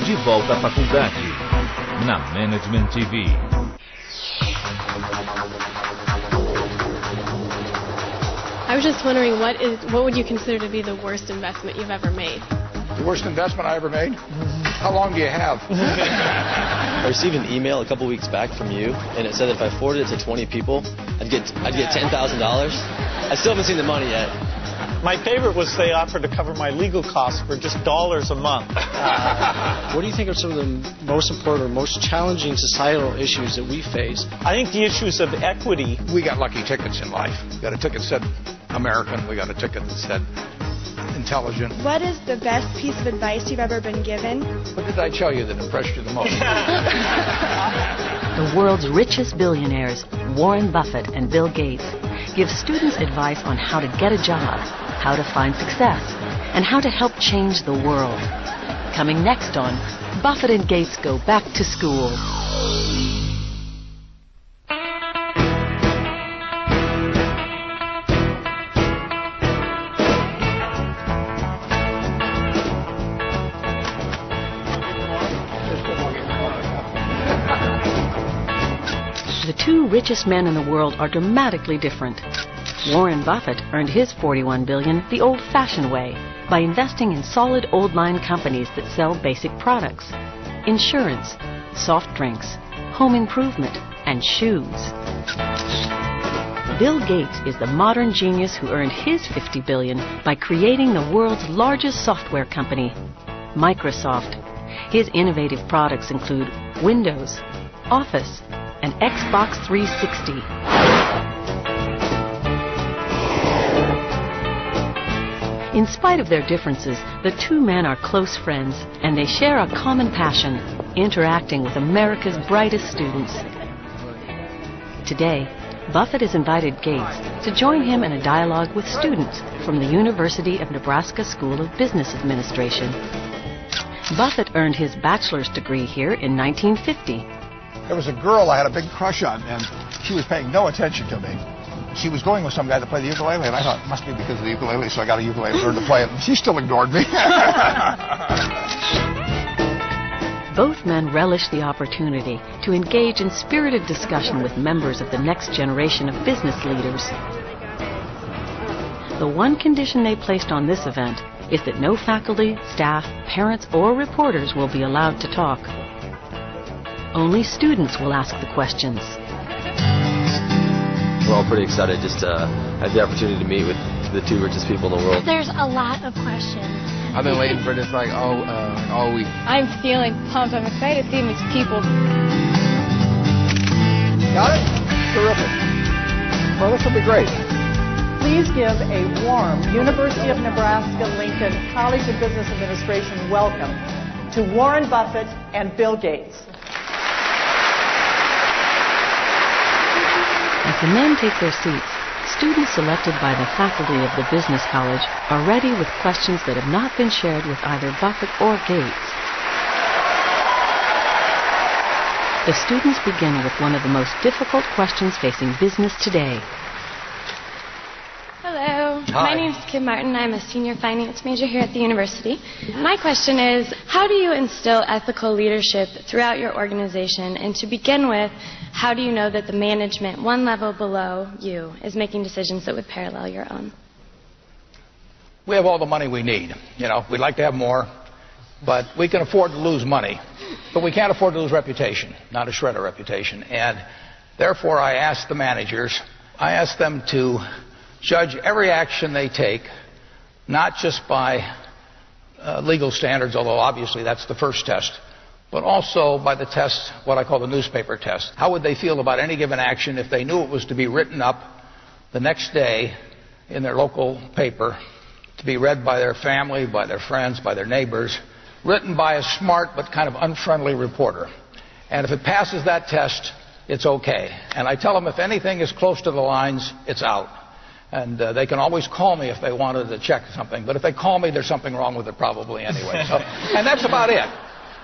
De volta à faculdade, na Management TV. I was just wondering, what would you consider to be the worst investment you've ever made? The worst investment I ever made? How long do you have? I received an email a couple weeks back from you, and it said that if I forwarded it to 20 people, I'd get $10,000. I still haven't seen the money yet. My favorite was they offered to cover my legal costs for just $1 a month. What do you think are some of the most important or most challenging societal issues that we face? I think the issues of equity. We got lucky tickets in life. We got a ticket that said American. We got a ticket that said intelligent. What is the best piece of advice you've ever been given? What did I tell you that impressed you the most? The world's richest billionaires, Warren Buffett and Bill Gates, give students advice on how to get a job, how to find success, and how to help change the world. Coming next on Buffett and Gates Go Back to School. The two richest men in the world are dramatically different. Warren Buffett earned his $41 billion the old-fashioned way by investing in solid old-line companies that sell basic products: insurance, soft drinks, home improvement, and shoes. Bill Gates is the modern genius who earned his $50 billion by creating the world's largest software company, Microsoft. His innovative products include Windows, Office, and Xbox 360. In spite of their differences, the two men are close friends, and they share a common passion: interacting with America's brightest students. Today, Buffett has invited Gates to join him in a dialogue with students from the University of Nebraska School of Business Administration. Buffett earned his bachelor's degree here in 1950. There was a girl I had a big crush on, and she was paying no attention to me. She was going with some guy to play the ukulele, and I thought it must be because of the ukulele, so I got a ukulele and learned to play it. She still ignored me. Both men relish the opportunity to engage in spirited discussion with members of the next generation of business leaders. The one condition they placed on this event is that no faculty, staff, parents, or reporters will be allowed to talk. Only students will ask the questions. We're all pretty excited just to have the opportunity to meet with the two richest people in the world. There's a lot of questions. I've been waiting for this like all week. I'm feeling pumped. I'm excited to see these people. Got it? Terrific. Well, this will be great. Please give a warm University of Nebraska-Lincoln College of Business Administration welcome to Warren Buffett and Bill Gates. As the men take their seats, students selected by the faculty of the business college are ready with questions that have not been shared with either Buffett or Gates. The students begin with one of the most difficult questions facing business today. Hello. Hi. My name's Kim Martin. I'm a senior finance major here at the university. My question is, how do you instill ethical leadership throughout your organization? And to begin with, how do you know that the management one level below you is making decisions that would parallel your own? We have all the money we need. You know, we'd like to have more, but we can afford to lose money. But we can't afford to lose reputation, not a shred of reputation. And therefore, I ask the managers, I ask them to judge every action they take, not just by legal standards, although obviously that's the first test, but also by the test, what I call the newspaper test. How would they feel about any given action if they knew it was to be written up the next day in their local paper, to be read by their family, by their friends, by their neighbors, written by a smart but kind of unfriendly reporter? And if it passes that test, it's okay. And I tell them if anything is close to the lines, it's out. And they can always call me if they wanted to check something. But if they call me, there's something wrong with it probably anyway. So, and that's about it.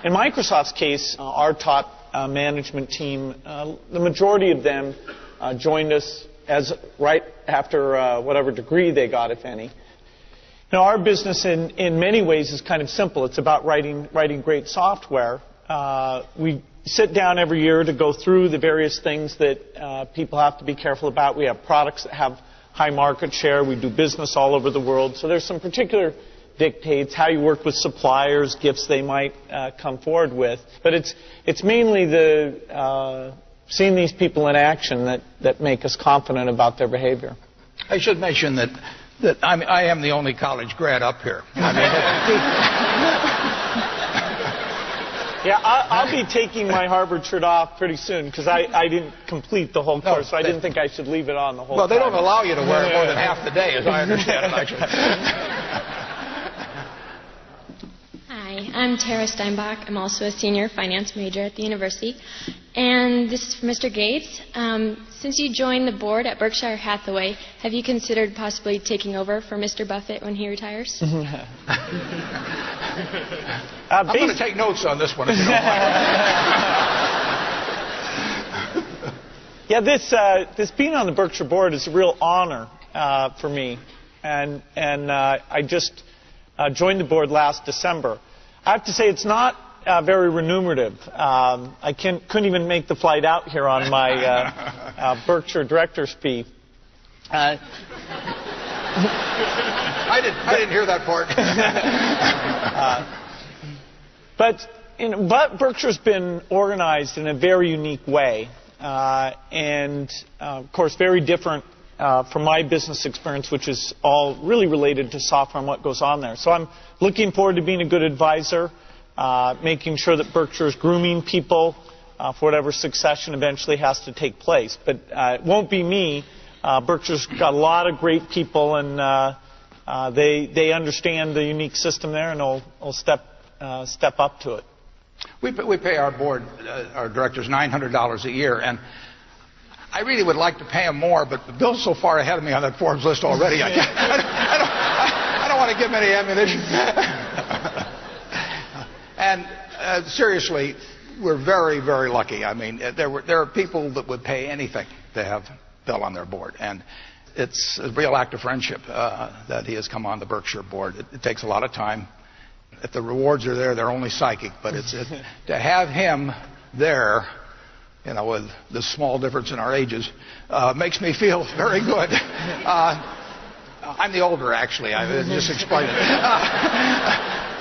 In Microsoft's case, our top management team, the majority of them joined us as right after whatever degree they got, if any. Now, our business in many ways is kind of simple. It's about writing great software. We sit down every year to go through the various things that people have to be careful about. We have products that have high market share. We do business all over the world. So there's some particular dictates, how you work with suppliers, gifts they might come forward with. But it's mainly the seeing these people in action that make us confident about their behavior. I should mention that I am the only college grad up here. Yeah, I'll be taking my Harvard shirt off pretty soon because I didn't complete the whole course, so I didn't think I should leave it on the whole time. Well, they don't allow you to wear it more than half the day, as I understand it, actually. Hi, I'm Tara Steinbach. I'm also a senior finance major at the university. And this is for Mr. Gates. Since you joined the board at Berkshire Hathaway, have you considered possibly taking over for Mr. Buffett when he retires? I'm going to take notes on this one, if you don't mind. Yeah, this being on the Berkshire board is a real honor for me. And I just joined the board last December. I have to say it's not very remunerative. I couldn't even make the flight out here on my Berkshire director's fee. I didn't hear that part. But Berkshire's been organized in a very unique way, and of course very different from my business experience, which is all really related to software and what goes on there. So I'm looking forward to being a good advisor, making sure that Berkshire is grooming people for whatever succession eventually has to take place. But it won't be me. Berkshire's got a lot of great people, and they understand the unique system there, and they'll step up to it. We pay our board, our directors, $900 a year, and I really would like to pay them more, but Bill's so far ahead of me on that Forbes list already. I don't want to give him any ammunition. And seriously, we're very, very lucky. I mean, there are people that would pay anything to have Bill on their board, and it's a real act of friendship that he has come on the Berkshire board. It takes a lot of time. If the rewards are there, they're only psychic, but to have him there, you know, with this small difference in our ages, makes me feel very good. I'm the older, actually. I just explained it.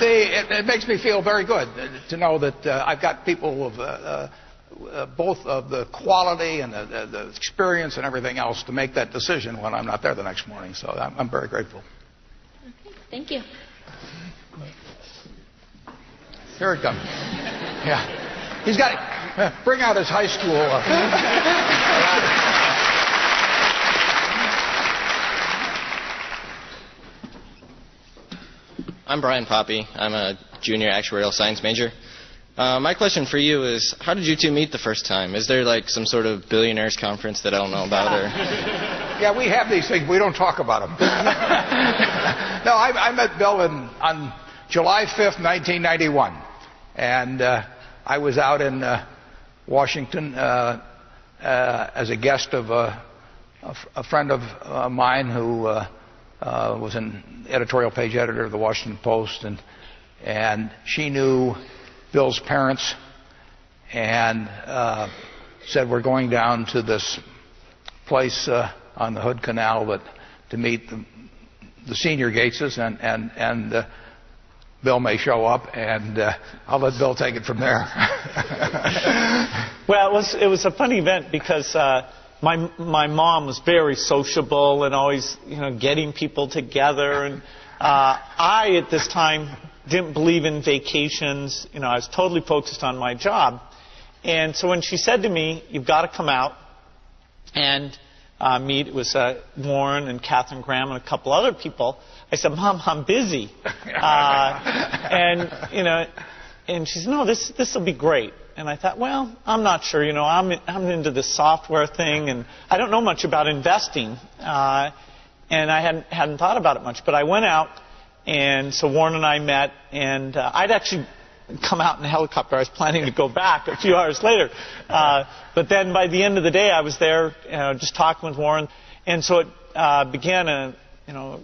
It makes me feel very good to know that I've got people of both of the quality and the experience and everything else to make that decision when I'm not there the next morning. So I'm very grateful. Okay, thank you. Here it comes. Yeah. He's got it. Bring out his high school. I'm Brian Poppy. I'm a junior actuarial science major. My question for you is, how did you two meet the first time? Is there like some sort of billionaires conference that I don't know about? Or? Yeah, we have these things. We don't talk about them. No, I met Bill on July 5th, 1991. And I was out in Washington as a guest of a friend of mine who was an editorial page editor of the Washington Post, and she knew Bill's parents and said, we're going down to this place on the Hood Canal to meet the senior Gateses, and Bill may show up, and I'll let Bill take it from there. Well, it was a funny event because my mom was very sociable and always getting people together, and I at this time didn't believe in vacations. I was totally focused on my job, and so when she said to me, "You've got to come out and meet," it was Warren and Catherine Graham and a couple other people. I said, "Mom, I'm busy," and she said, "No, this will be great." And I thought, well, I'm not sure. I'm into this software thing, and I don't know much about investing, and I hadn't thought about it much. But I went out, and so Warren and I met, and I'd actually come out in a helicopter. I was planning to go back a few hours later, but then by the end of the day, I was there, just talking with Warren, and so it began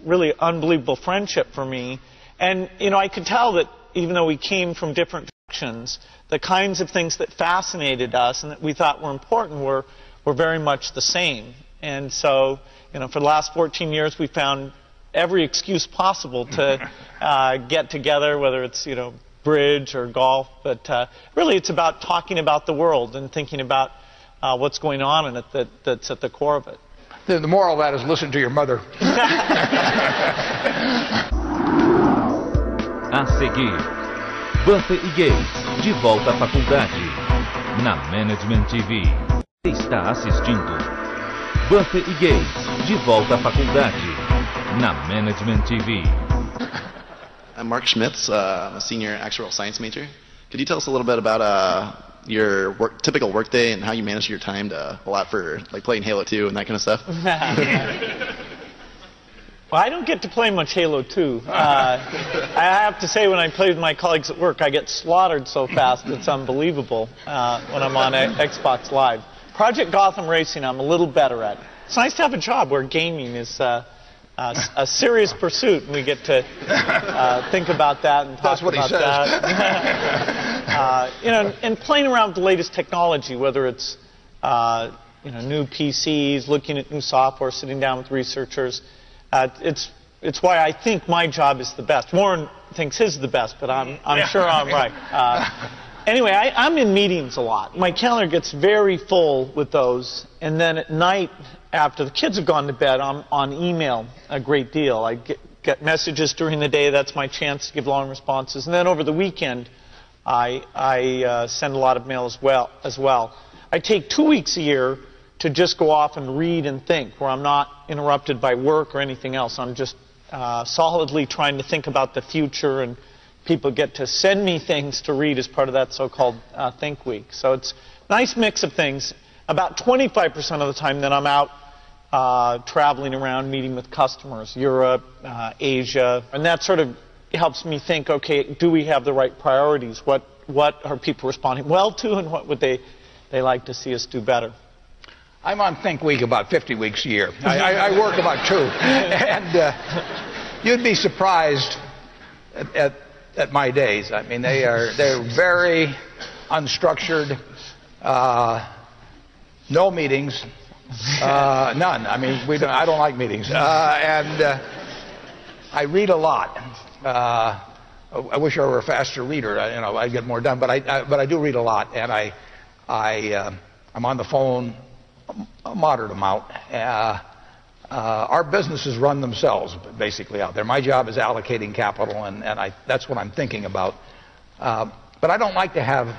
really unbelievable friendship for me. And, I could tell that even though we came from different directions, the kinds of things that fascinated us and that we thought were important were very much the same. And so, for the last 14 years, we found every excuse possible to get together, whether it's, bridge or golf. But really, it's about talking about the world and thinking about what's going on in it that's at the core of it. The moral of that is listen to your mother. A seguir, Buffett e Gates, de volta à faculdade. Na Management TV. Está assistindo Buffett e Gates, de volta à faculdade. Na Management TV. I'm Mark Schmitz. I'm a senior actuarial science major. Could you tell us a little bit about your typical workday and how you manage your time to allow for playing Halo 2 and that kind of stuff? Well, I don't get to play much Halo 2. I have to say, when I play with my colleagues at work, I get slaughtered so fast it's unbelievable when I'm on Xbox Live. Project Gotham Racing, I'm a little better at. It's nice to have a job where gaming is a serious pursuit, and we get to think about that and talk about that. And playing around with the latest technology, whether it's new PCs, looking at new software, sitting down with researchers. It's why I think my job is the best. Warren thinks his is the best, but I'm sure I'm right. Anyway, I'm in meetings a lot. My calendar gets very full with those, and then at night, after the kids have gone to bed, I'm on email a great deal. I get messages during the day. That's my chance to give long responses. And then over the weekend, I send a lot of mail as well. I take 2 weeks a year to just go off and read and think, where I'm not interrupted by work or anything else. I'm just solidly trying to think about the future, and people get to send me things to read as part of that so-called Think Week. So it's a nice mix of things. About 25% of the time then I'm out traveling around, meeting with customers, Europe, Asia, and that sort of helps me think, okay, do we have the right priorities? What are people responding well to, and what would they like to see us do better? I'm on Think Week about 50 weeks a year. I work about 2. And you'd be surprised at my days. I mean, they're very unstructured, no meetings, none. I mean, I don't like meetings. And I read a lot. I wish I were a faster reader. I'd get more done. But I do read a lot, and I'm on the phone a moderate amount. Our businesses run themselves basically out there. My job is allocating capital, and that's what I'm thinking about. But I don't like to have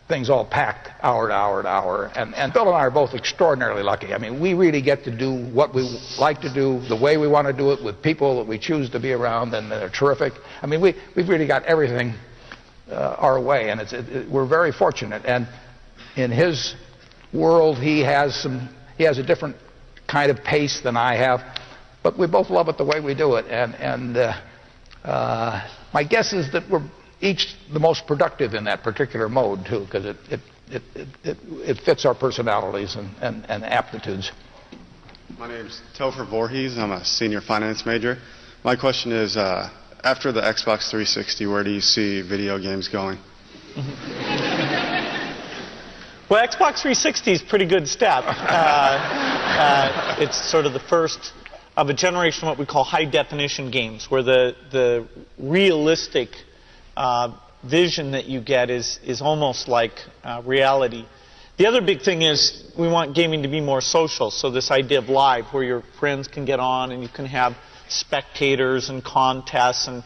things all packed hour to hour to hour. And Bill and I are both extraordinarily lucky. I mean, we really get to do what we like to do, the way we want to do it, with people that we choose to be around, and they're terrific. I mean, we've really got everything our way, and we're very fortunate. And in his world, he has a different kind of pace than I have, but we both love it the way we do it. And my guess is that we're each the most productive in that particular mode too, because it fits our personalities and aptitudes. My name's Topher Voorhees. I'm a senior finance major. My question is, after the Xbox 360, where do you see video games going? Well, Xbox 360 is a pretty good step. It's sort of the first of a generation of what we call high-definition games, where the realistic vision that you get is almost like reality. The other big thing is we want gaming to be more social, so this idea of live, where your friends can get on and you can have spectators and contests and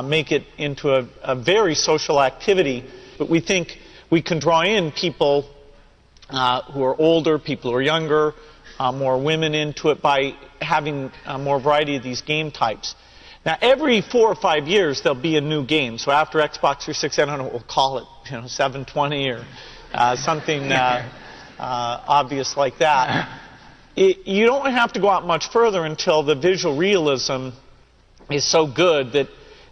make it into a very social activity. But we think we can draw in people who are older, people who are younger, more women into it by having more variety of these game types. Now, every 4 or 5 years, there'll be a new game. So after Xbox 360, I don't know what we'll call it, 720 or something obvious like that. You don't have to go out much further until the visual realism is so good that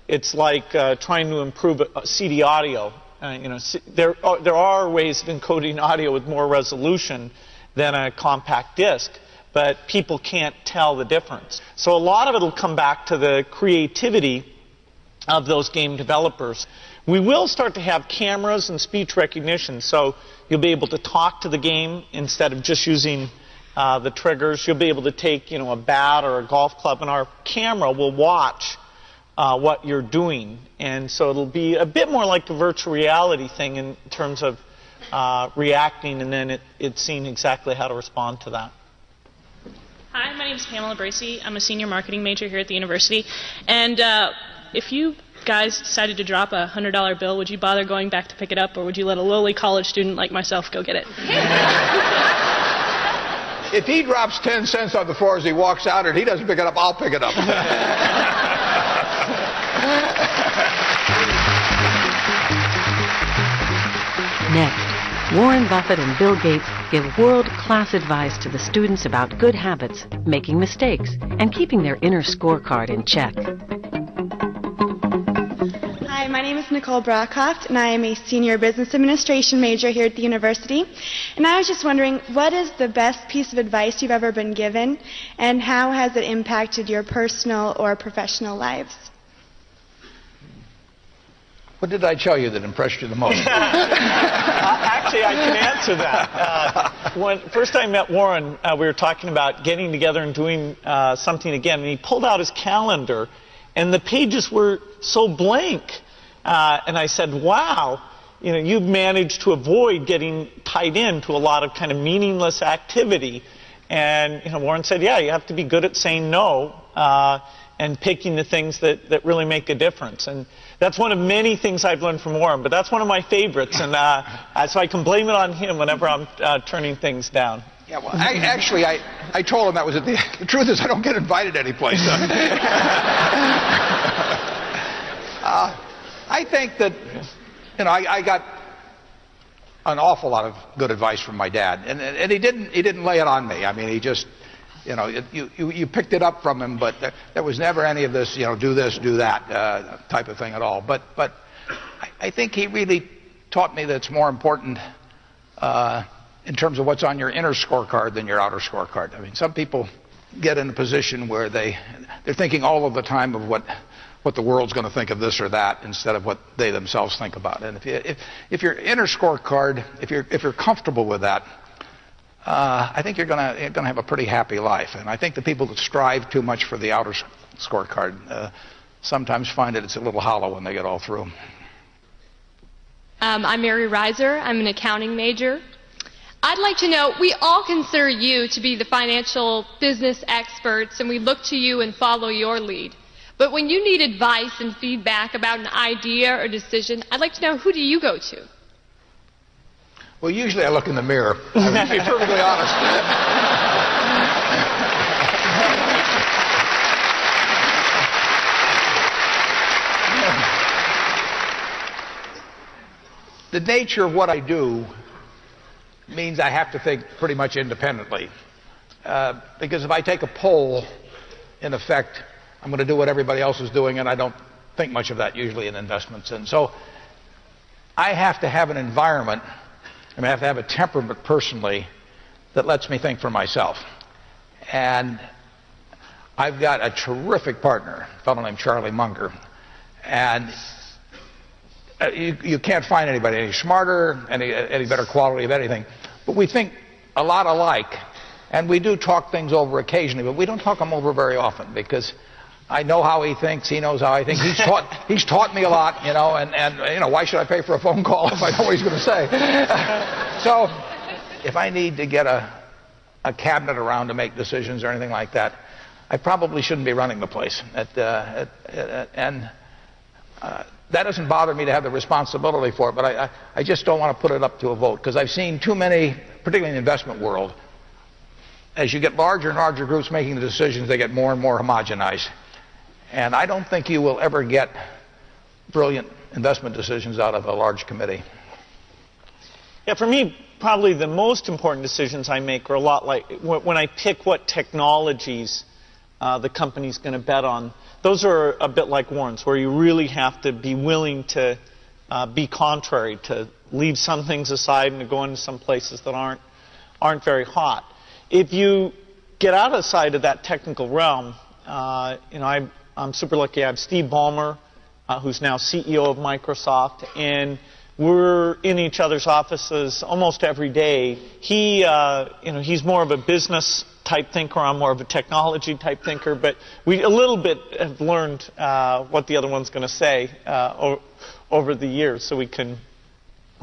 it's like trying to improve CD audio. There are ways of encoding audio with more resolution than a compact disc, but people can't tell the difference. So a lot of it will come back to the creativity of those game developers. We will start to have cameras and speech recognition, so you'll be able to talk to the game instead of just using the triggers. You'll be able to take, a bat or a golf club, and our camera will watch what you're doing. And so it'll be a bit more like a virtual reality thing in terms of reacting, and then it's seeing exactly how to respond to that. Hi, my name is Pamela Bracey. I'm a senior marketing major here at the university. And if you guys decided to drop a $100 bill, would you bother going back to pick it up, or would you let a lowly college student like myself go get it? If he drops 10 cents on the floor as he walks out and he doesn't pick it up, I'll pick it up. Next, Warren Buffett and Bill Gates give world-class advice to the students about good habits, making mistakes, and keeping their inner scorecard in check. Hi, my name is Nicole Brockhoft, and I am a senior business administration major here at the university. And I was just wondering, what is the best piece of advice you've ever been given, and how has it impacted your personal or professional lives? What did I tell you that impressed you the most? Actually, I can answer that. When first I met Warren, we were talking about getting together and doing something again, and he pulled out his calendar, and the pages were so blank. And I said, wow, you've managed to avoid getting tied into a lot of kind of meaningless activity. And Warren said, yeah, you have to be good at saying no and picking the things that really make a difference. And that's one of many things I've learned from Warren, but that's one of my favorites, and so I can blame it on him whenever I'm turning things down. Yeah, well, I told him that was it. The truth is I don't get invited anyplace. I think that, I got an awful lot of good advice from my dad, and he didn't lay it on me. I mean, he just, you picked it up from him, but there was never any of this, do this, do that type of thing at all. But I think he really taught me that it's more important in terms of what's on your inner scorecard than your outer scorecard. I mean, some people get in a position where they're thinking all of the time of what the world's going to think of this or that instead of what they themselves think about it. And if your inner scorecard, if you're comfortable with that, I think you're going to have a pretty happy life. And I think the people that strive too much for the outer scorecard sometimes find that it's a little hollow when they get all through. I'm Mary Reiser. I'm an accounting major. I'd like to know, we all consider you to be the financial business experts, and we look to you and follow your lead. But when you need advice and feedback about an idea or decision, I'd like to know, who do you go to? Well, usually I look in the mirror. I mean, to be perfectly honest. The nature of what I do means I have to think pretty much independently. Because if I take a poll, in effect, I'm going to do what everybody else is doing, and I don't think much of that usually in investments. And so I have to have an environment, I have to have a temperament personally that lets me think for myself. And I've got a terrific partner, a fellow named Charlie Munger. And you can't find anybody any smarter, any better quality of anything. But we think a lot alike. And we do talk things over occasionally, but we don't talk them over very often because I know how he thinks, he knows how I think. He's taught me a lot, and why should I pay for a phone call if I know what he's going to say? So if I need to get a cabinet around to make decisions or anything like that, I probably shouldn't be running the place. That doesn't bother me to have the responsibility for it, but I just don't want to put it up to a vote because I've seen too many, particularly in the investment world, as you get larger and larger groups making the decisions, they get more and more homogenized. And I don't think you will ever get brilliant investment decisions out of a large committee. Yeah, for me, probably the most important decisions I make are a lot like when I pick what technologies the company's going to bet on. Those are a bit like Warren's, where you really have to be willing to be contrary, to leave some things aside and to go into some places that aren't very hot. If you get outside of that technical realm, I'm super lucky. I have Steve Ballmer, who's now CEO of Microsoft, and we're in each other's offices almost every day. He's more of a business type thinker. I'm more of a technology type thinker, but we a little bit have learned what the other one's going to say over the years, so we can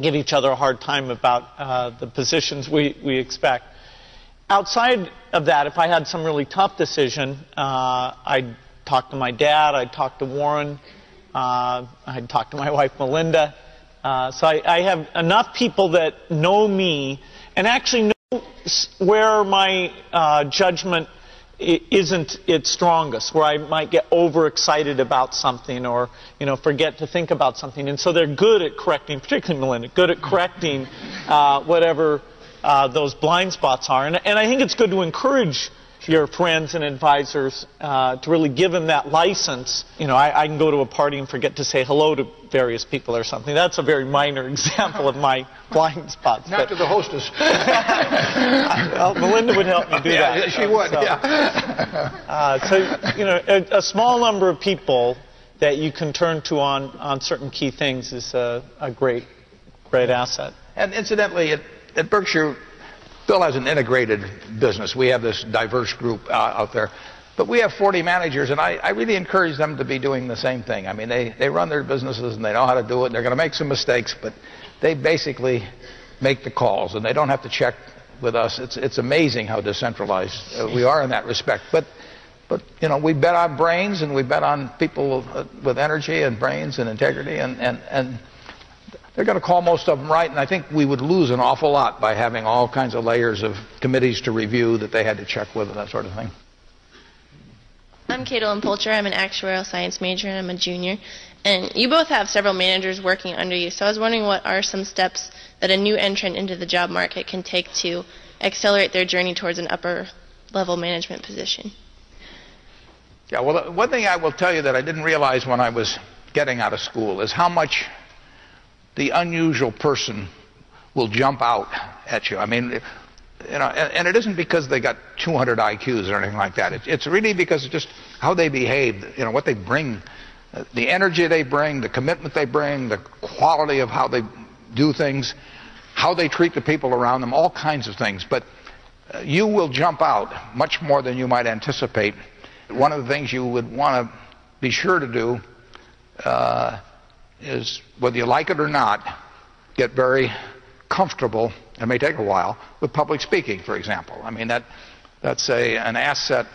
give each other a hard time about the positions we expect. Outside of that, if I had some really tough decision, I'd talk to my dad, I'd talk to Warren, I'd talk to my wife Melinda. So I have enough people that know me and actually know where my judgment isn't its strongest, where I might get overexcited about something or forget to think about something. And so they're good at correcting, particularly Melinda, good at correcting whatever those blind spots are. And I think it's good to encourage your friends and advisors to really give them that license. I can go to a party and forget to say hello to various people or something. That's a very minor example of my blind spots. Not to the hostess. Well, Melinda would help me do that. Yeah, she would. A small number of people that you can turn to on certain key things is a great asset. And incidentally, at Berkshire, Bill has an integrated business. We have this diverse group out there. But we have 40 managers, and I really encourage them to be doing the same thing. I mean, they run their businesses, and they know how to do it. They're going to make some mistakes, but they basically make the calls, and they don't have to check with us. It's amazing how decentralized we are in that respect. But we bet on brains, and we bet on people with energy and brains and integrity, and they're going to call most of them right, and I think we would lose an awful lot by having all kinds of layers of committees to review that they had to check with and that sort of thing. I'm Caitlin Polcher. I'm an actuarial science major, and I'm a junior. And you both have several managers working under you, so I was wondering what are some steps that a new entrant into the job market can take to accelerate their journey towards an upper-level management position? Yeah, well, one thing I will tell you that I didn't realize when I was getting out of school is how much the unusual person will jump out at you. I mean, and it isn't because they got 200 IQs or anything like that. It's really because of just how they behave, what they bring, the energy they bring, the commitment they bring, the quality of how they do things, how they treat the people around them, all kinds of things. But you will jump out much more than you might anticipate. One of the things you would want to be sure to do is, whether you like it or not, get very comfortable, it may take a while, with public speaking, for example. I mean, that's an asset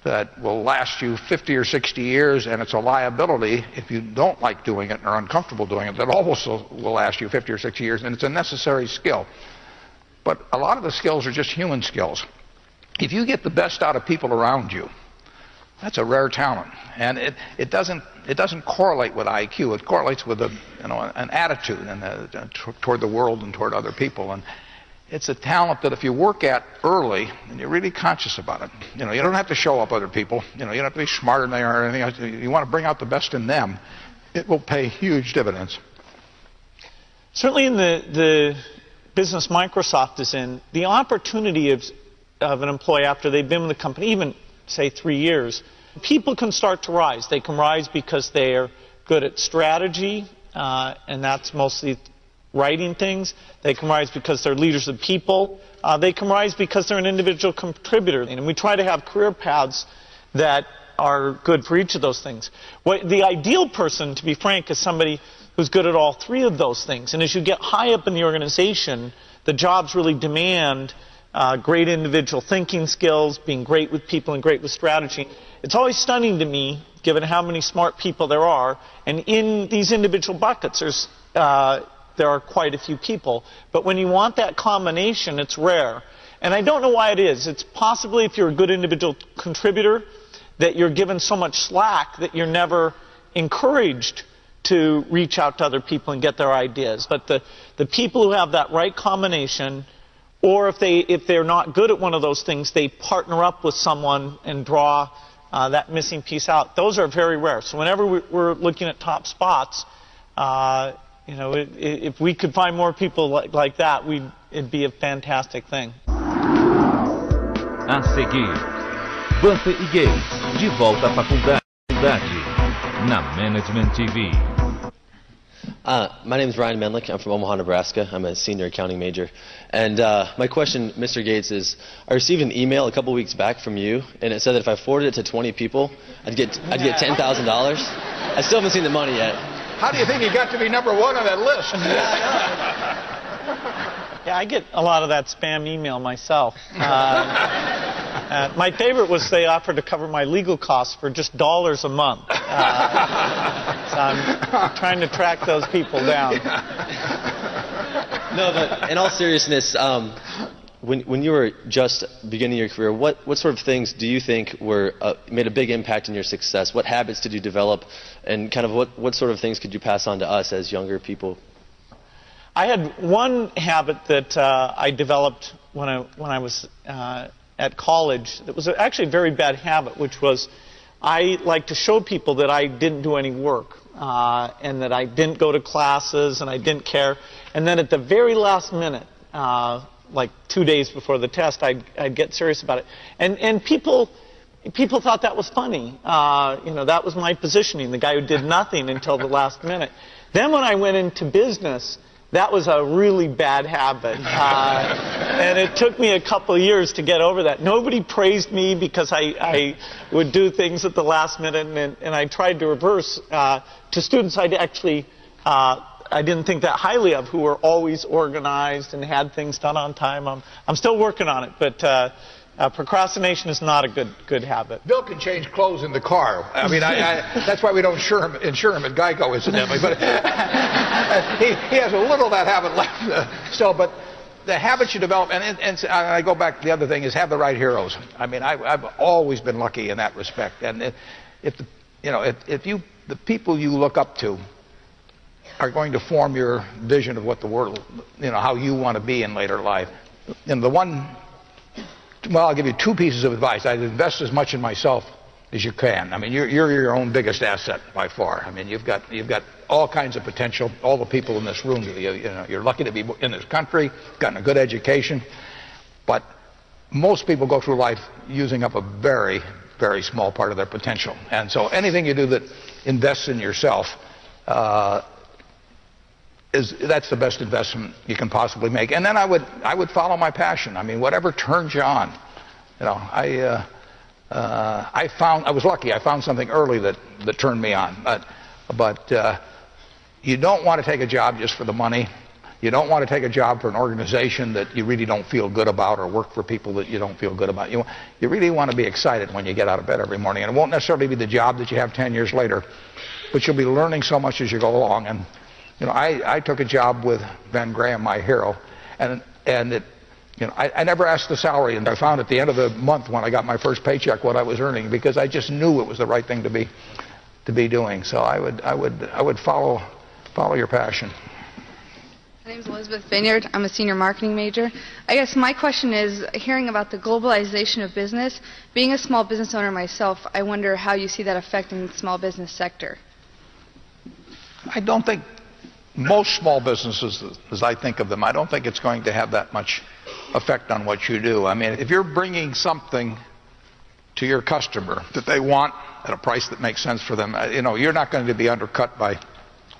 that will last you 50 or 60 years, and it's a liability if you don't like doing it or are uncomfortable doing it. That also will last you 50 or 60 years, and it's a necessary skill. But a lot of the skills are just human skills. If you get the best out of people around you, that's a rare talent, and it doesn't correlate with IQ. It correlates with an attitude and toward the world and toward other people. And it's a talent that if you work at early and you're really conscious about it, you don't have to show up other people. You don't have to be smarter than they are or anything else. You want to bring out the best in them. It will pay huge dividends. Certainly, in the business Microsoft is in, the opportunity of an employee after they've been with the company, even say 3 years, people can start to rise. They can rise because they're good at strategy, and that's mostly writing things. They can rise because they're leaders of people. They can rise because they're an individual contributor. And we try to have career paths that are good for each of those things. The ideal person, to be frank, is somebody who's good at all three of those things. And as you get high up in the organization, the jobs really demand great individual thinking skills, being great with people and great with strategy. It's always stunning to me, given how many smart people there are, and in these individual buckets there are quite a few people. But when you want that combination, it's rare. And I don't know why it is. It's possibly, if you're a good individual contributor, that you're given so much slack that you're never encouraged to reach out to other people and get their ideas. But the people who have that right combination, or if they're not good at one of those things, they partner up with someone and draw that missing piece out. Those are very rare. So whenever we're looking at top spots, if we could find more people like that, it'd be a fantastic thing. A seguir, Buffett e Gates, de volta à faculdade, na Management TV. My name is Ryan Menlick. I'm from Omaha, Nebraska. I'm a senior accounting major. And my question, Mr. Gates, is I received an email a couple weeks back from you, and it said that if I forwarded it to 20 people, I'd get $10,000. I still haven't seen the money yet. How do you think you got to be number one on that list? Yeah, I get a lot of that spam email myself. My favorite was they offered to cover my legal costs for just $1 a month. So I'm trying to track those people down. No, but in all seriousness, when you were just beginning your career, what sort of things do you think made a big impact in your success? What habits did you develop, and kind of what sort of things could you pass on to us as younger people? I had one habit that I developed when I was at college that was actually a very bad habit, which was I like to show people that I didn't do any work and that I didn't go to classes and I didn't care. And then at the very last minute, like 2 days before the test, I'd get serious about it. And people thought that was funny. That was my positioning, the guy who did nothing until the last minute. Then when I went into business, that was a really bad habit, and it took me a couple of years to get over that. Nobody praised me because I would do things at the last minute, and I tried to reverse to students I didn't think that highly of, who were always organized and had things done on time. I'm still working on it, but procrastination is not a good habit. Bill can change clothes in the car. I mean, that's why we don't insure him at Geico, incidentally. But he has a little of that habit left still. But the habits you develop, and I go back to the other thing, is have the right heroes. I mean, I've always been lucky in that respect. And if the people you look up to are going to form your vision of what the world, how you want to be in later life, well, I'll give you 2 pieces of advice. I'd invest as much in myself as you can. I mean, you're your own biggest asset by far. I mean, you've got all kinds of potential. All the people in this room, you're lucky to be in this country, gotten a good education. But most people go through life using up a very, very small part of their potential. And so anything you do that invests in yourself, that's the best investment you can possibly make. And then I would follow my passion. I mean, whatever turns you on. I was lucky. I found something early that turned me on. But you don't want to take a job just for the money. You don't want to take a job for an organization that you really don't feel good about, or work for people that you don't feel good about. You really want to be excited when you get out of bed every morning. And it won't necessarily be the job that you have 10 years later, but you'll be learning so much as you go along. And I took a job with Ben Graham, my hero, and I never asked the salary, and I found at the end of the month when I got my first paycheck what I was earning, because I just knew it was the right thing to be doing. So I would follow your passion. My name is Elizabeth Vineyard. I'm a senior marketing major. I guess my question is, hearing about the globalization of business, being a small business owner myself, I wonder how you see that affecting the small business sector. I don't think most small businesses, as I think of them, I don't think it's going to have that much effect on what you do. I mean, if you're bringing something to your customer that they want at a price that makes sense for them, you're not going to be undercut by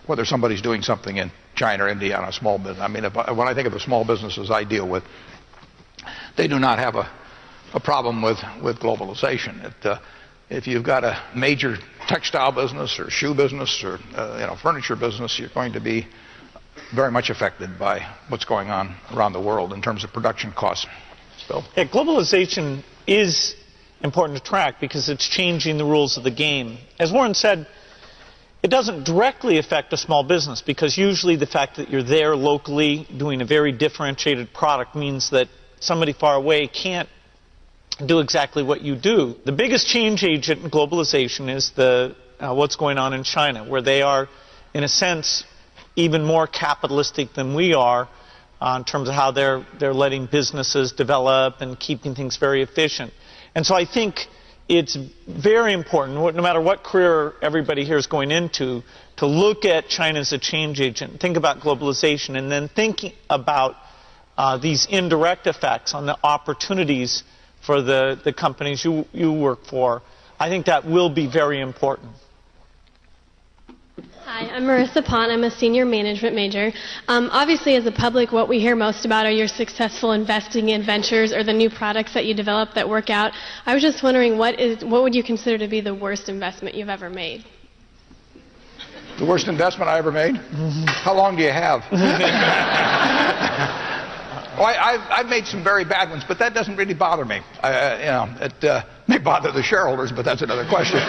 whether somebody's doing something in China or India on a small business. I mean, when I think of the small businesses I deal with, they do not have a problem with globalization. If you've got a major textile business or shoe business or furniture business, you're going to be very much affected by what's going on around the world in terms of production costs. Yeah, globalization is important to track because it's changing the rules of the game. As Warren said, it doesn't directly affect a small business because usually the fact that you're there locally doing a very differentiated product means that somebody far away can't do exactly what you do. The biggest change agent in globalization is what's going on in China, where they are, in a sense, even more capitalistic than we are in terms of how they're letting businesses develop and keeping things very efficient. And so I think it's very important, no matter what career everybody here is going into, to look at China as a change agent, think about globalization, and then thinking about these indirect effects on the opportunities for the companies you work for. I think that will be very important. Hi, I'm Marissa Pont. I'm a senior management major. Obviously, as a public, what we hear most about are your successful investing in ventures or the new products that you develop that work out. I was just wondering, what would you consider to be the worst investment you've ever made? The worst investment I ever made? How long do you have? I've made some very bad ones, but that doesn't really bother me. It may bother the shareholders, but that's another question.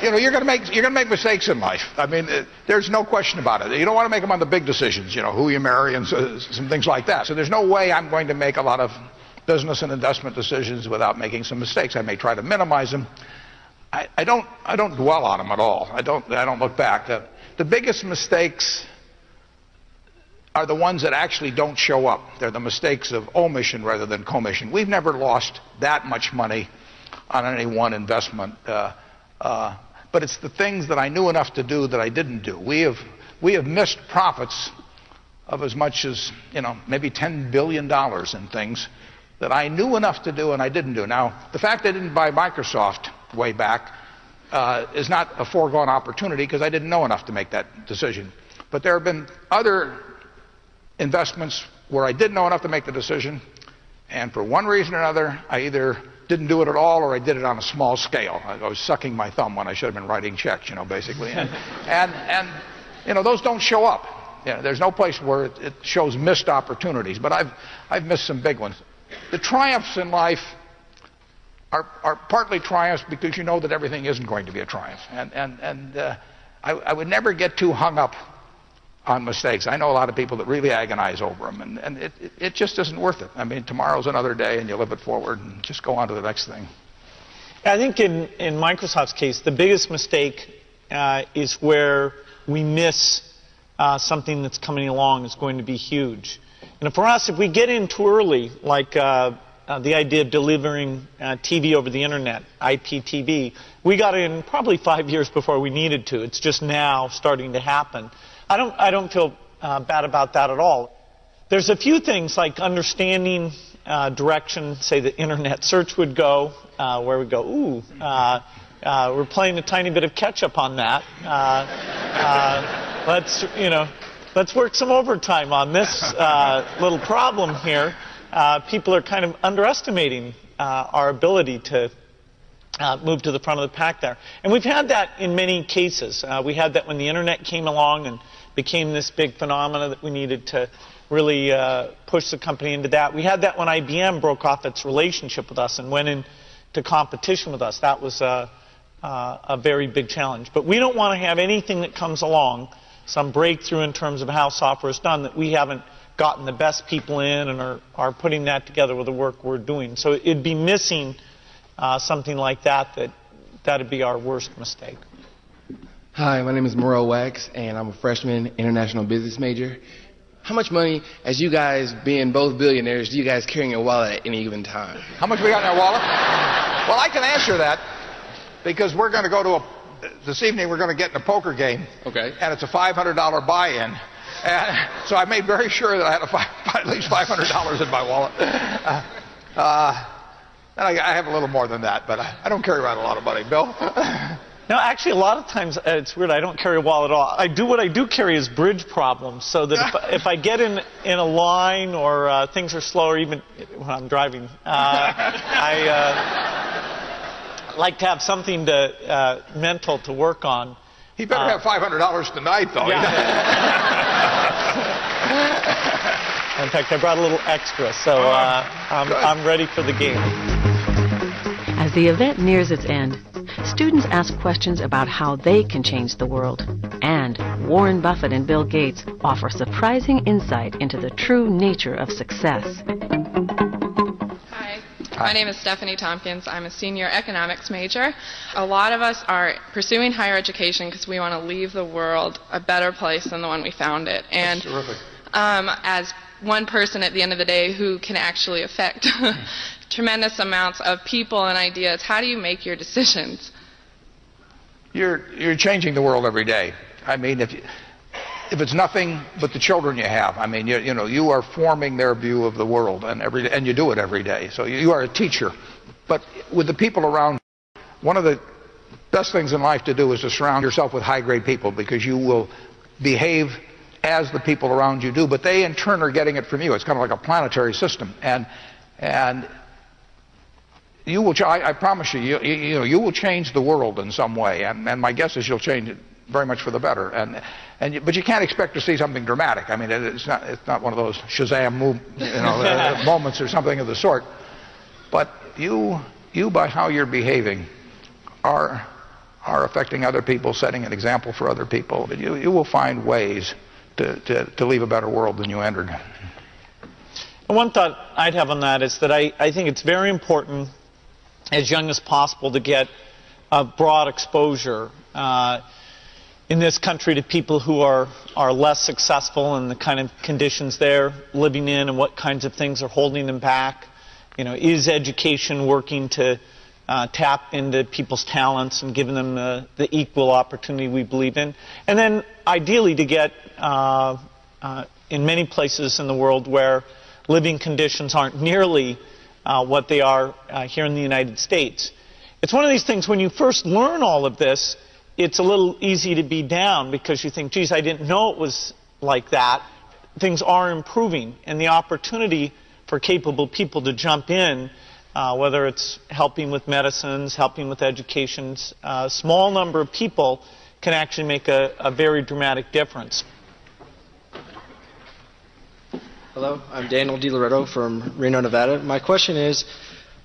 You're going to make mistakes in life. I mean, there's no question about it. You don't want to make them on the big decisions, who you marry and some things like that. So there's no way I'm going to make a lot of business and investment decisions without making some mistakes. I may try to minimize them. I don't dwell on them at all. I don't look back. The biggest mistakes are the ones that actually don't show up. They're the mistakes of omission rather than commission. We've never lost that much money on any one investment, but it's the things that I knew enough to do that I didn't do. We have missed profits of as much as maybe $10 billion in things that I knew enough to do and I didn't do. Now, the fact I didn't buy Microsoft way back is not a foregone opportunity because I didn't know enough to make that decision. But there have been other investments where I didn't know enough to make the decision, and for one reason or another, I either didn't do it at all or I did it on a small scale. I was sucking my thumb when I should have been writing checks, basically. And those don't show up. There's no place where it shows missed opportunities, but I've missed some big ones. The triumphs in life are partly triumphs because you know that everything isn't going to be a triumph. And I would never get too hung up on mistakes. I know a lot of people that really agonize over them, and it just isn't worth it. I mean, tomorrow's another day, and you live it forward and just go on to the next thing. I think in Microsoft's case, the biggest mistake is where we miss something that's coming along is going to be huge. And for us, if we get in too early, like the idea of delivering TV over the internet, IPTV, we got in probably 5 years before we needed to. It's just now starting to happen. I don't feel bad about that at all. There's a few things like understanding direction, say the internet search would go, where we go, ooh, we're playing a tiny bit of catch up on that. Let's work some overtime on this little problem here. People are kind of underestimating our ability to move to the front of the pack there. And we've had that in many cases. We had that when the internet came along and became this big phenomena that we needed to really push the company into that. We had that when IBM broke off its relationship with us and went into competition with us. That was a very big challenge. But we don't want to have anything that comes along, some breakthrough in terms of how software is done, that we haven't gotten the best people in and are putting that together with the work we're doing. So it'd be missing something like that'd be our worst mistake. Hi, my name is Moreau Wax, and I'm a freshman international business major. How much money, as you guys being both billionaires, do you guys carry in your wallet at any given time? How much we got in our wallet? Well, I can answer that because we're going to go to this evening we're going to get in a poker game. Okay. And it's a $500 buy-in. And so I made very sure that I had at least $500 in my wallet. And I have a little more than that, but I don't carry around a lot of money. Bill? No, actually, a lot of times it's weird. I don't carry a wallet at all. What I do carry is bridge problems, so that if I get in a line or things are slow, or even when I'm driving, I like to have something mental to work on. He better have $500 tonight, though. Yeah. In fact, I brought a little extra, so I'm ready for the game. As the event nears its end, students ask questions about how they can change the world. And Warren Buffett and Bill Gates offer surprising insight into the true nature of success. Hi, my name is Stephanie Tompkins. I'm a senior economics major. A lot of us are pursuing higher education because we want to leave the world a better place than the one we found it. And that's terrific. As one person at the end of the day who can actually affect tremendous amounts of people and ideas, how do you make your decisions? You're changing the world every day. I mean, if if it's nothing but the children you have, I mean, you are forming their view of the world, and you do it every day. So you are a teacher. But with the people around, one of the best things in life to do is to surround yourself with high-grade people, because you will behave as the people around you do, but they in turn are getting it from you. It's kind of like a planetary system, and you will. I promise you, you will change the world in some way, and my guess is you'll change it very much for the better. But you can't expect to see something dramatic. I mean, it's not one of those Shazam moments or something of the sort. But you by how you're behaving are affecting other people, setting an example for other people. You will find ways to leave a better world than you entered. And one thought I'd have on that is that I think it's very important, as young as possible, to get a broad exposure in this country to people who are less successful, and the kind of conditions they're living in and what kinds of things are holding them back. Is education working to tap into people's talents and giving them the equal opportunity we believe in? And then ideally to get in many places in the world where living conditions aren't nearly what they are here in the United States. It's one of these things, when you first learn all of this, it's a little easy to be down, because you think, geez, I didn't know it was like that. Things are improving, and the opportunity for capable people to jump in, whether it's helping with medicines, helping with education, a small number of people can actually make a very dramatic difference. Hello, I'm Daniel DiLoretto from Reno, Nevada. My question is,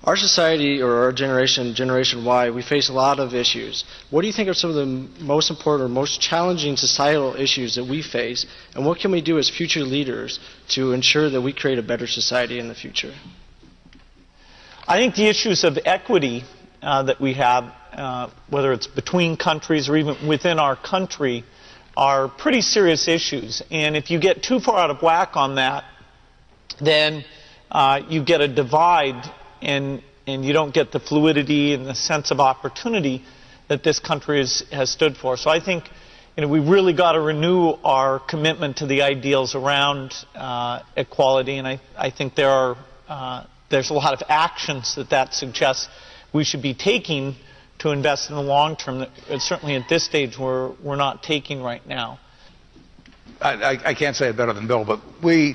our society, or our generation, Generation Y, we face a lot of issues. What do you think are some of the most important or most challenging societal issues that we face, and what can we do as future leaders to ensure that we create a better society in the future? I think the issues of equity that we have, whether it's between countries or even within our country, are pretty serious issues. And if you get too far out of whack on that, then you get a divide, and you don't get the fluidity and the sense of opportunity that this country has stood for. So I think we really got to renew our commitment to the ideals around equality, and I think there's a lot of actions that suggests we should be taking to invest in the long term that certainly at this stage we're not taking right now. I can't say it better than Bill, but we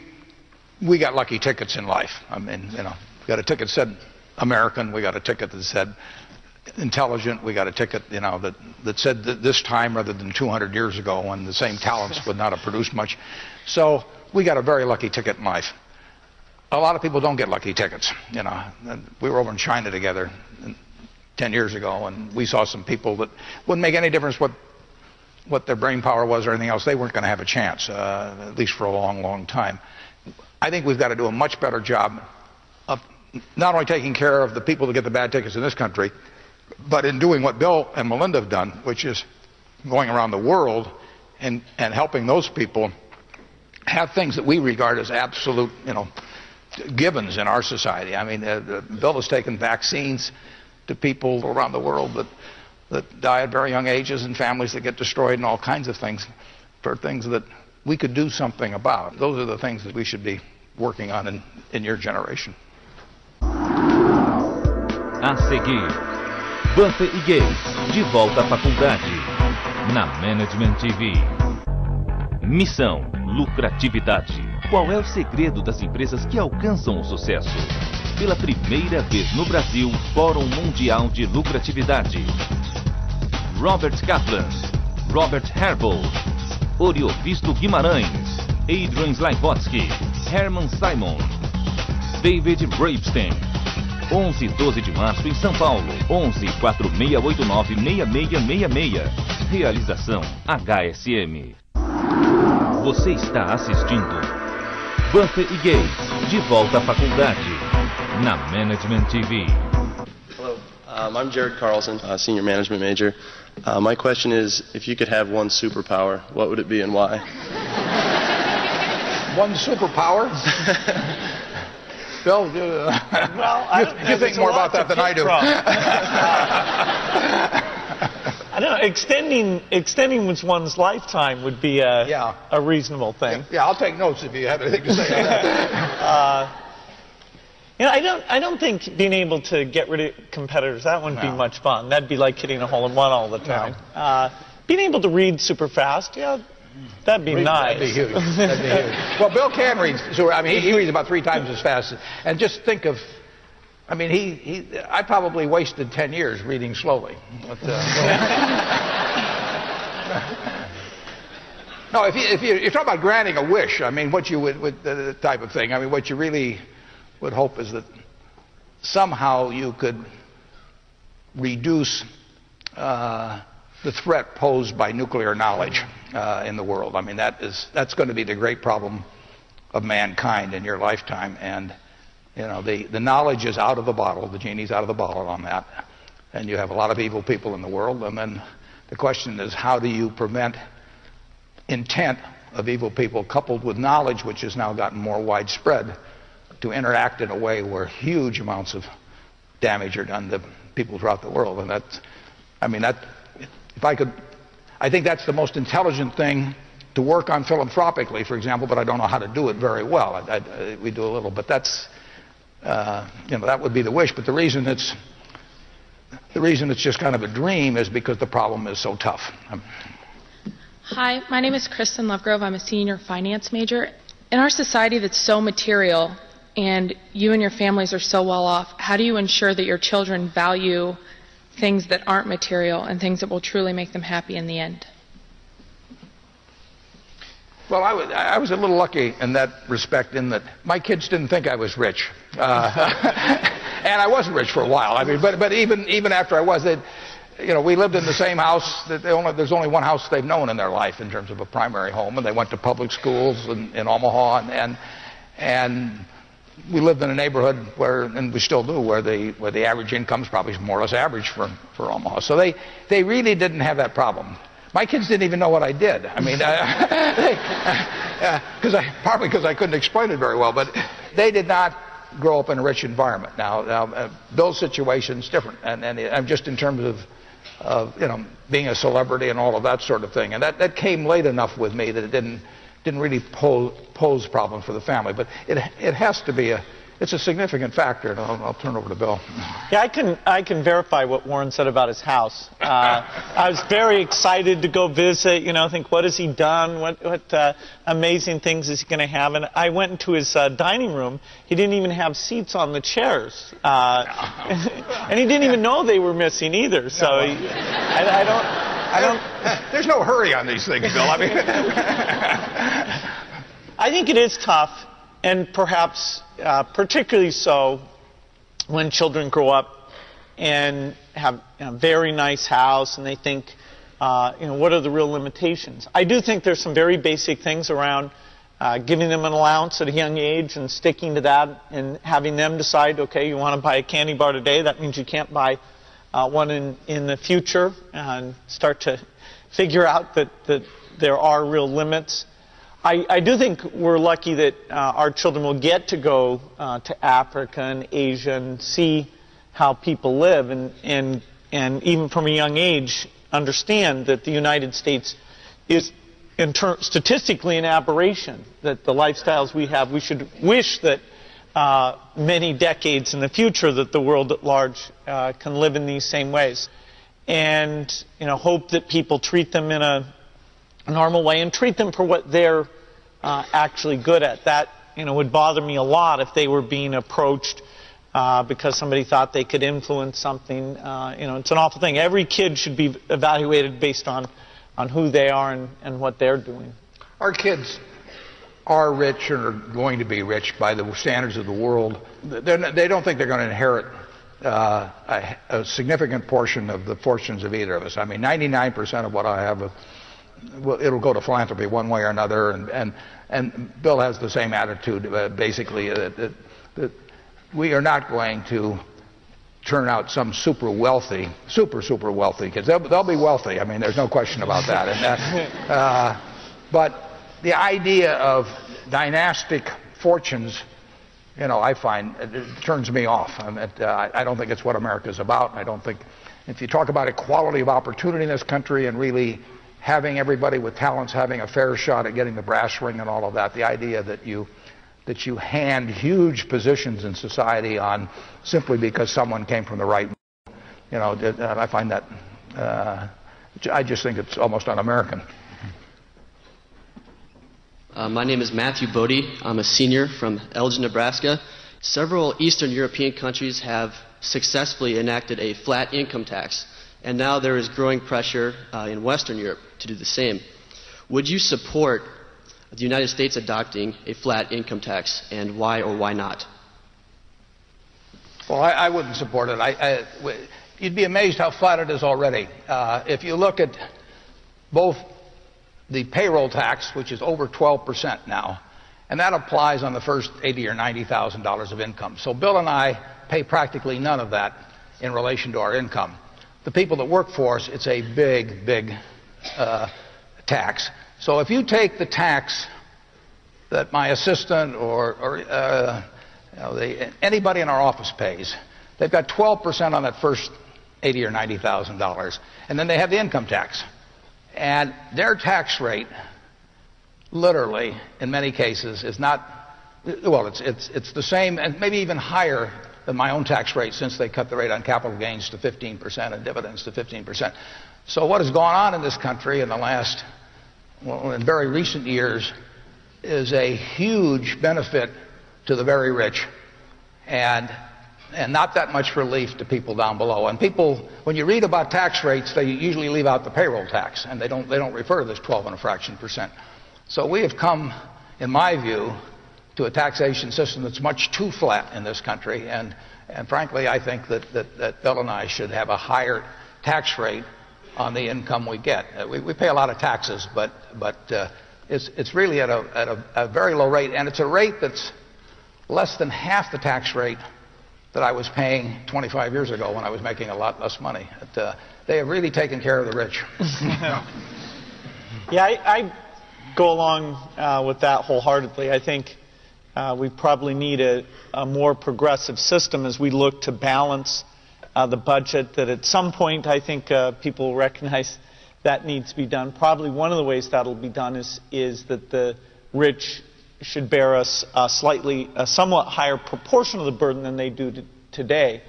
got lucky tickets in life. I mean, we got a ticket that said American, we got a ticket that said intelligent, we got a ticket, that said this time rather than 200 years ago, when the same talents would not have produced much. So we got a very lucky ticket in life. A lot of people don't get lucky tickets. We were over in China together 10 years ago, and we saw some people that wouldn't make any difference what their brain power was or anything else. They weren't going to have a chance, at least for a long, long time. I think we've got to do a much better job of not only taking care of the people that get the bad tickets in this country, but in doing what Bill and Melinda have done, which is going around the world and helping those people have things that we regard as absolute, givens in our society. I mean, Bill has taken vaccines to people around the world that die at very young ages, and families that get destroyed, and all kinds of things, for things that we could do something about. Those are the things that we should be working on in your generation. A seguir, Buffett e Gates, de volta à faculdade, na Management TV. Missão, lucratividade. Qual é o segredo das empresas que alcançam o sucesso? Pela primeira vez no Brasil, Fórum Mundial de Lucratividade. Robert Kaplan, Robert Herbold, Oriovisto Guimarães, Adrian Slavotsky, Herman Simon, David Bravestein. 11 e 12 de março em São Paulo. 11 4689 6666. Realização HSM. Você está assistindo Buffett e Gates, de volta à faculdade, na Management TV. Hello, I'm Jared Carlson, senior management major. My question is, if you could have one superpower, what would it be and why? One superpower? Bill, you think more about that than I do. I don't know. Extending one's lifetime would be a reasonable thing. Yeah, I'll take notes if you have anything to say on that. I don't think being able to get rid of competitors, that wouldn't be much fun. That'd be like hitting a hole-in-one all the time. Being able to read super fast, that'd be nice. That'd be huge. That'd be huge. Well, Bill can read. So, I mean, he reads about 3 times as fast. And just think of, I mean, I probably wasted 10 years reading slowly. But, no, if you're talking about granting a wish, I mean, what you would, with the type of thing, I mean, what you really would hope is that somehow you could reduce the threat posed by nuclear knowledge in the world. I mean, that's going to be the great problem of mankind in your lifetime. And the knowledge is out of the bottle. The genie's out of the bottle on that. And you have a lot of evil people in the world. And then the question is, how do you prevent intent of evil people coupled with knowledge, which has now gotten more widespread, to interact in a way where huge amounts of damage are done to people throughout the world? And I think that's the most intelligent thing to work on philanthropically, for example, but I don't know how to do it very well. We do a little, but that's, that would be the wish. But the reason it's just kind of a dream is because the problem is so tough. Hi, my name is Kristen Lovegrove. I'm a senior finance major. In our society that's so material and you and your families are so well off, how do you ensure that your children value things that aren't material and things that will truly make them happy in the end? Well, I was a little lucky in that respect, in that my kids didn't think I was rich, and I wasn't rich for a while. I mean, but even after I was, we lived in the same house. There's only one house they've known in their life in terms of a primary home, and they went to public schools in Omaha, and we lived in a neighborhood where, and we still do, where the average income is probably more or less average for Omaha. So they really didn't have that problem. My kids didn't even know what I did. I mean, partly because I couldn't explain it very well, but they did not grow up in a rich environment. Now Bill's situation's different, and just in terms of being a celebrity and all of that sort of thing, and that came late enough with me that it didn't really pose problems for the family. But it has to be it's a significant factor, and I'll turn over to Bill. Yeah, I can verify what Warren said about his house. I was very excited to go visit, think, what has he done? What amazing things is he going to have? And I went into his dining room. He didn't even have seats on the chairs. And he didn't even know they were missing either. So I don't... There's no hurry on these things, Bill. I mean... I think it is tough, and perhaps particularly so when children grow up and have a very nice house and they think, what are the real limitations? I do think there's some very basic things around giving them an allowance at a young age and sticking to that and having them decide, okay, you want to buy a candy bar today, that means you can't buy one in the future, and start to figure out that there are real limits. I do think we're lucky that our children will get to go to Africa and Asia and see how people live, and even from a young age understand that the United States is statistically an aberration, that the lifestyles we have, we should wish that many decades in the future that the world at large can live in these same ways, and hope that people treat them in a normal way and treat them for what they're actually good at. That would bother me a lot if they were being approached because somebody thought they could influence something. It's an awful thing. Every kid should be evaluated based on who they are and what they're doing. Our kids are rich or are going to be rich by the standards of the world. They don't think they're going to inherit a significant portion of the fortunes of either of us. I mean, 99% of what I have, it'll go to philanthropy one way or another, and Bill has the same attitude, basically, that we are not going to turn out some super wealthy kids. They'll be wealthy. I mean, there's no question about that. And but the idea of dynastic fortunes, I find it turns me off. I don't think it's what America's about. I don't think If you talk about equality of opportunity in this country and really having everybody with talents having a fair shot at getting the brass ring and all of that, the idea that you hand huge positions in society on simply because someone came from the right, I find that, I just think it's almost un-American. My name is Matthew Bodie. I'm a senior from Elgin, Nebraska. Several Eastern European countries have successfully enacted a flat income tax, and now there is growing pressure in Western Europe to do the same. Would you support the United States adopting a flat income tax, and why or why not? Well, I wouldn't support it. You'd be amazed how flat it is already. If you look at both the payroll tax, which is over 12% now, and that applies on the first $80,000 or $90,000 of income. So Bill and I pay practically none of that in relation to our income. The people that work for us, it's a big, big tax. So if you take the tax that my assistant or anybody in our office pays, they've got 12% on that first $80,000 or $90,000, and then they have the income tax. And their tax rate, literally, in many cases, is not, well, it's the same and maybe even higher than my own tax rate, since they cut the rate on capital gains to 15% and dividends to 15%. So what has gone on in this country in the last, well, in very recent years, is a huge benefit to the very rich, and not that much relief to people down below. And people, when you read about tax rates, they usually leave out the payroll tax, and they don't refer to this 12 and a fraction percent. So we have come, in my view, to a taxation system that's much too flat in this country, and frankly, I think that Bill and I should have a higher tax rate on the income we get. We pay a lot of taxes, but it's really at a very low rate, and it's a rate that's less than half the tax rate that I was paying 25 years ago when I was making a lot less money. They have really taken care of the rich. Yeah, I go along with that wholeheartedly. I think we probably need a more progressive system as we look to balance the budget, that at some point I think people recognize that needs to be done. Probably one of the ways that will be done is that the rich should bear a somewhat higher proportion of the burden than they do today.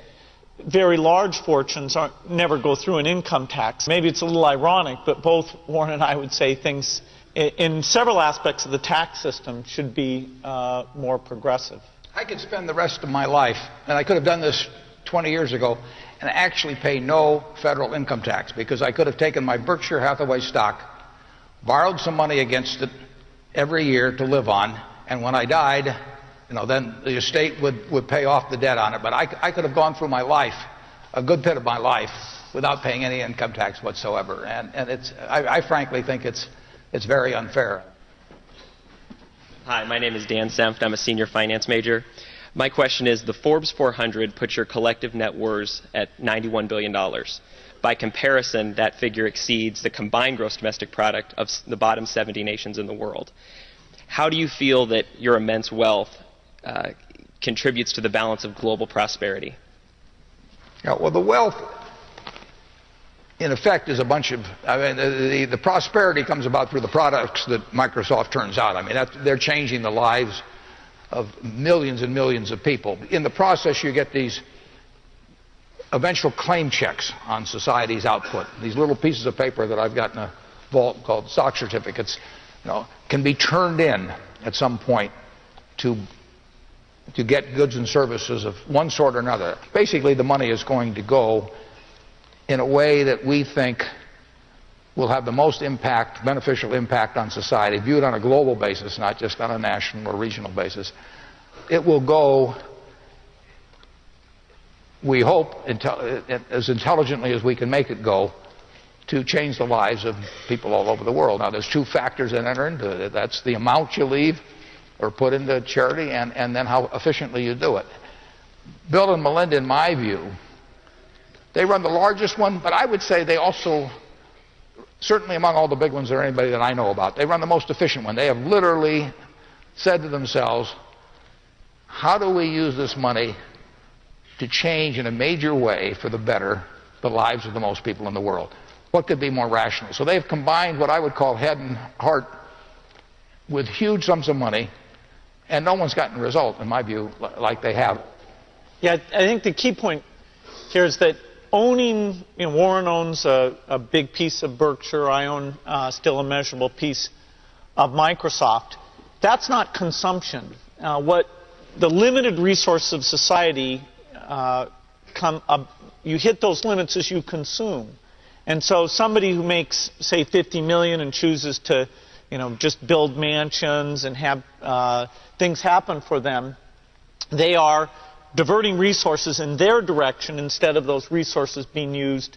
Very large fortunes never go through an income tax. Maybe it's a little ironic, but both Warren and I would say things in several aspects of the tax system should be more progressive. I could spend the rest of my life, and I could have done this 20 years ago, and actually pay no federal income tax, because I could have taken my Berkshire Hathaway stock, borrowed some money against it every year to live on, and when I died, then the estate would pay off the debt on it. But I could have gone through my life, a good bit of my life, without paying any income tax whatsoever. And I frankly think it's very unfair. Hi, my name is Dan Senft. I'm a senior finance major. My question is, the Forbes 400 puts your collective net worth at $91 billion. By comparison, that figure exceeds the combined gross domestic product of the bottom 70 nations in the world. How do you feel that your immense wealth contributes to the balance of global prosperity? Yeah, well, the wealth, in effect, is a bunch of, the prosperity comes about through the products that Microsoft turns out. They're changing the lives of millions and millions of people. In the process, you get these eventual claim checks on society's output. These little pieces of paper that I've got in a vault called stock certificates, can be turned in at some point to get goods and services of one sort or another. Basically, the money is going to go in a way that we think will have the most impact, beneficial impact on society, viewed on a global basis, not just on a national or regional basis. It will go, we hope, as intelligently as we can make it go, to change the lives of people all over the world. Now, there's two factors that enter into it. That's the amount you leave or put into charity, and then how efficiently you do it. Bill and Melinda, in my view, they run the largest one, but I would say they also, certainly among all the big ones or anybody that I know about, they run the most efficient one. They have literally said to themselves, how do we use this money to change in a major way for the better the lives of the most people in the world. What could be more rational? So they've combined what I would call head and heart with huge sums of money, and no one's gotten a result, in my view, like they have. Yeah, I think the key point here is that owning, Warren owns a big piece of Berkshire. I own still a measurable piece of Microsoft. That's not consumption. What the limited resources of society you hit those limits as you consume. And so somebody who makes, say, $50 million and chooses to, just build mansions and have things happen for them, they are diverting resources in their direction instead of those resources being used,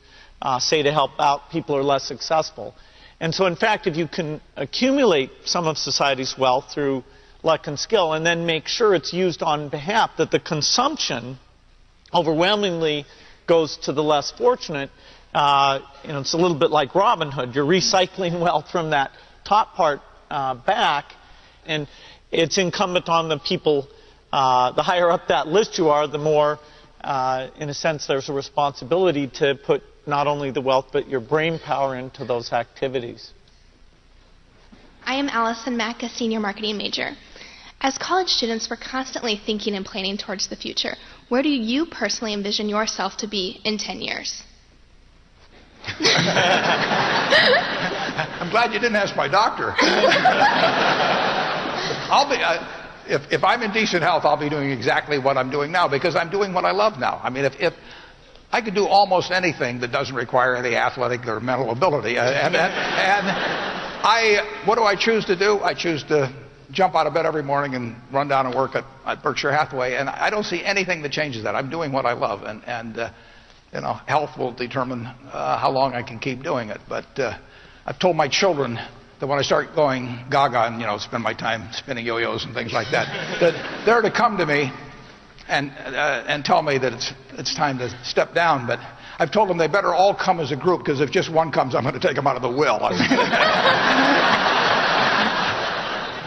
say, to help out people who are less successful. And so, in fact, if you can accumulate some of society's wealth through luck and skill and then make sure it's used on behalf, that the consumption overwhelmingly goes to the less fortunate, it's a little bit like Robin Hood. You're recycling wealth from that top part back, and it's incumbent on the people, the higher up that list you are, the more, in a sense, there's a responsibility to put not only the wealth but your brain power into those activities. I am Allison Mack, a senior marketing major. As college students, we're constantly thinking and planning towards the future. Where do you personally envision yourself to be in 10 years? I'm glad you didn't ask my doctor. If I'm in decent health, I'll be doing exactly what I'm doing now, because I'm doing what I love now. I mean, if I could do almost anything that doesn't require any athletic or mental ability, what do I choose to do? I choose to jump out of bed every morning and run down and work at Berkshire Hathaway, and I don't see anything that changes that. I'm doing what I love, and health will determine how long I can keep doing it. But I've told my children that when I start going gaga and spend my time spinning yo-yos and things like that, that they're to come to me and tell me that it's time to step down. But I've told them they better all come as a group, because if just one comes, I'm going to take them out of the will.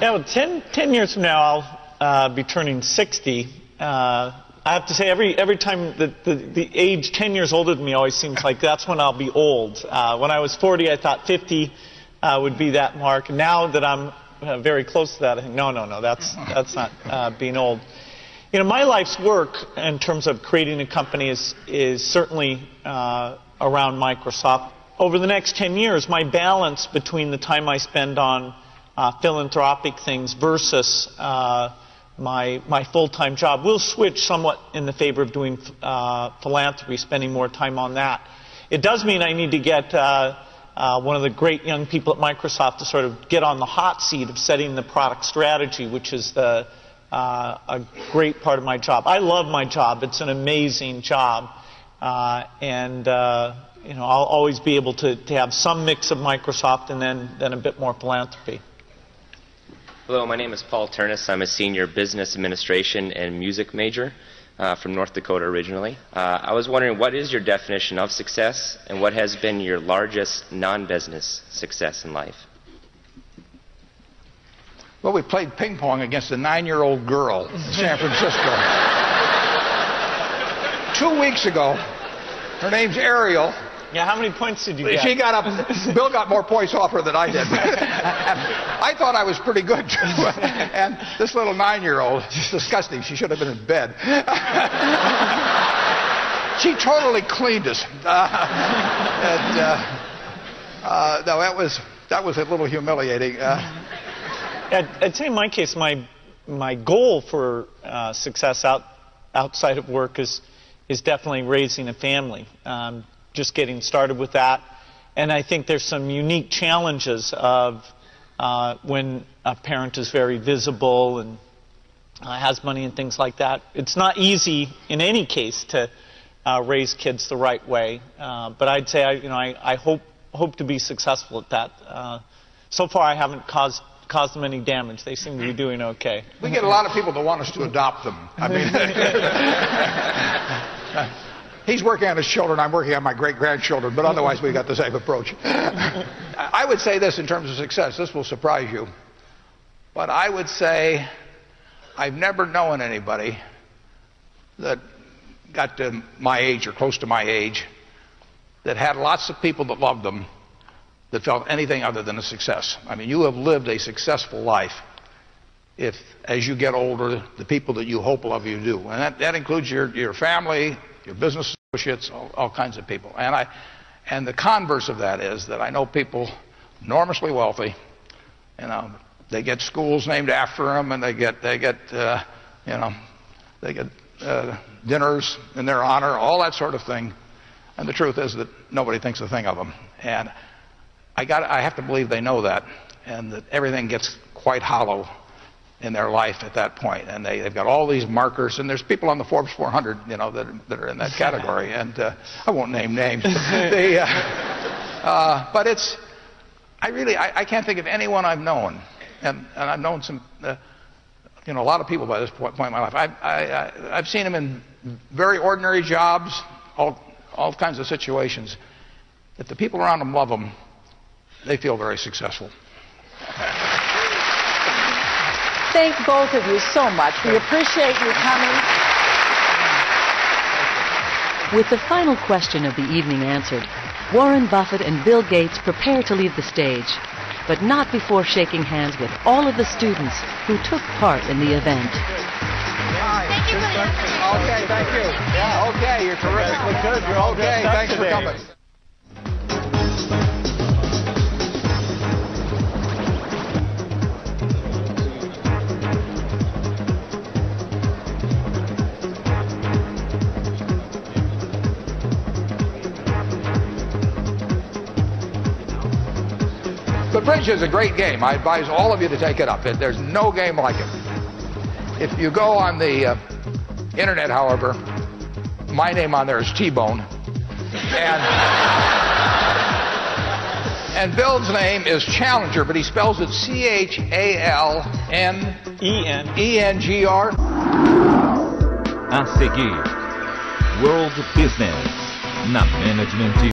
Yeah, well, 10 years from now, I'll be turning 60. I have to say, every time the age 10 years older than me always seems like that's when I'll be old. When I was 40, I thought 50 would be that mark. Now that I'm very close to that, I think, no, that's not being old. My life's work in terms of creating a company is certainly around Microsoft. Over the next 10 years, my balance between the time I spend on philanthropic things versus my full-time job will switch somewhat in the favor of doing philanthropy, spending more time on that. It does mean I need to get one of the great young people at Microsoft to sort of get on the hot seat of setting the product strategy, which is a great part of my job. I love my job. It's an amazing job. And I'll always be able to have some mix of Microsoft and then a bit more philanthropy. Hello, my name is Paul Turnus. I'm a senior business administration and music major from North Dakota originally. I was wondering, what is your definition of success, and what has been your largest non-business success in life? Well, we played ping pong against a 9-year-old girl in San Francisco. 2 weeks ago, her name's Ariel. Yeah, how many points did you get? She got up. Bill got more points off her than I did. I thought I was pretty good, too. And this little 9-year-old, disgusting. She should have been in bed. She totally cleaned us. No, that was a little humiliating. I'd say in my case, my goal for success outside of work is definitely raising a family. Just getting started with that. And I think there's some unique challenges of when a parent is very visible and has money and things like that. It's not easy in any case to raise kids the right way. But I'd say I hope to be successful at that. So far I haven't caused them any damage. They seem to be doing okay. We get a lot of people that want us to adopt them. I mean, he's working on his children, I'm working on my great-grandchildren, but otherwise we got the same approach. I would say this in terms of success. This will surprise you. But I would say I've never known anybody that got to my age or close to my age that had lots of people that loved them that felt anything other than a success. I mean, you have lived a successful life if, as you get older, the people that you hope love you do. And that includes your family, your business associates, all kinds of people. And the converse of that is that I know people enormously wealthy, you know, they get schools named after them, and they get dinners in their honor, all that sort of thing. And the truth is that nobody thinks a thing of them. And I have to believe they know that, and that everything gets quite hollow in their life at that point. And they've got all these markers, and there's people on the Forbes 400, you know, that are in that category. And I won't name names. But it's, I can't think of anyone I've known, and I've known some, you know, a lot of people by this point in my life. I've seen them in very ordinary jobs, all kinds of situations. If the people around them love them, they feel very successful. Thank both of you so much. We appreciate you coming. With the final question of the evening answered, Warren Buffett and Bill Gates prepare to leave the stage, but not before shaking hands with all of the students who took part in the event. Thank you. Okay, thank you. Yeah, okay, you're terrific. Look good. You're all okay, thanks for coming. The bridge is a great game. I advise all of you to take it up. There's no game like it. If you go on the internet, however, my name on there is T-Bone. And Bill's name is Challenger, but he spells it C-H-A-L-N-E-N-G-R. A seguir, World Business, na Management TV.